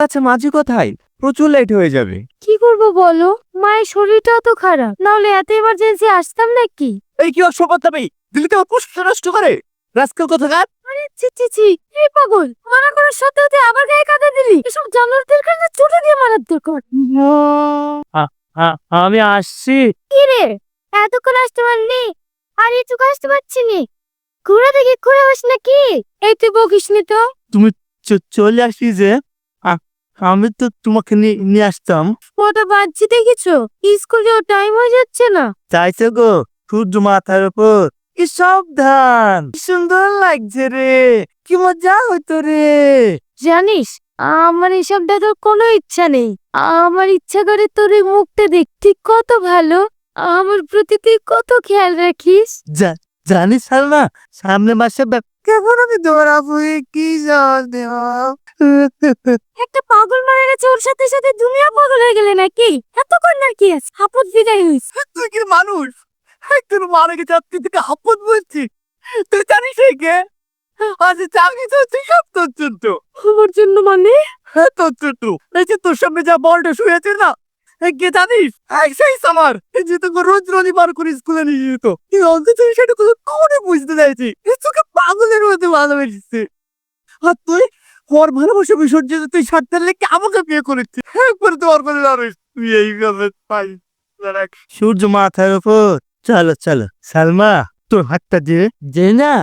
আচ্ছা মাঝি কোথায়? প্রচুর লেট হয়ে যাবে। কি করব বলো, মায়ের শরীরটাও তো খারাপ, নাহলে এত এমার্জেন্সি আসতাম নাকি? এই কি অসভ্যতা ভাই, দিল্লিতে ওর প্রশ্ন নষ্ট করে রাস্কেল কোথাকার। আরে ছি ছি ছি, এই পাগল, মানা করার সত্ত্বেও তুই আবার গায়ে কাঁদা দিলি। এসব জানোয়ারদের কাছে ছুটে দিয়ে মারার দরকার। আমি আসছি। কি রে, এতক্ষণ আসতে পারলি? আর একটু আসতে পারছি নি? ঘুরে দেখি ঘুরে বস নাকি? এই তুই বকিস নি তো। তুমি চলে আসি যে আমি তো তোমাকে নিয়ে আসতাম। কটা বাজছে দেখেছো? স্কুল যাওয়ার টাইম হয়ে যাচ্ছে না? চাইছে গো সূর্য মাথার উপর, কি সাবধান, কি সুন্দর লাগছে রে, কি মজা হইতো রে। জানিস, আমার এসব দেখার কোনো ইচ্ছা নেই। আমার ইচ্ছা করে তোর এই মুখটা দেখতে কত ভালো। আমার প্রতি তুই কত খেয়াল রাখিস। জানিস সালমা, সামনে মাসে কেমন আমি দৌড়াবো, কি একটা পাগল মারা গেছে, ওর সাথে সাথে দুনিয়া পাগল হয়ে গেলে নাকি? এত কন্যার কি আছে? হাপত বিদায় হইস। তুই কি মানুষ? একজন মারা গেছে আর তুই থেকে হাপ্পত বলছি? তুই জানিস এই কে? আজ চাকরি তো তুই সব তোর জন্য। আমার জন্য মানে? হ্যাঁ তোর জন্য। এই যে তোর সামনে যা বলটা শুয়ে আছে না, কে জানিস? সেই আমার এই যে তোকে রোজ রবিবার করে স্কুলে নিয়ে যেত, তুই অন্তত সেটা করে বুঝতে চাইছি তোকে পাগলের মধ্যে ভালোবেসেছে। আর তুই ওর ভালোবাসা বিসর্জন তুই সারতে লেগে আমাকে বিয়ে করেছিস। একবার তো ওর করে দাঁড়িস তুই এইভাবে পাই। সূর্য মাথার উপর, চলো চলো সালমা, তোর হাতটা দিয়ে না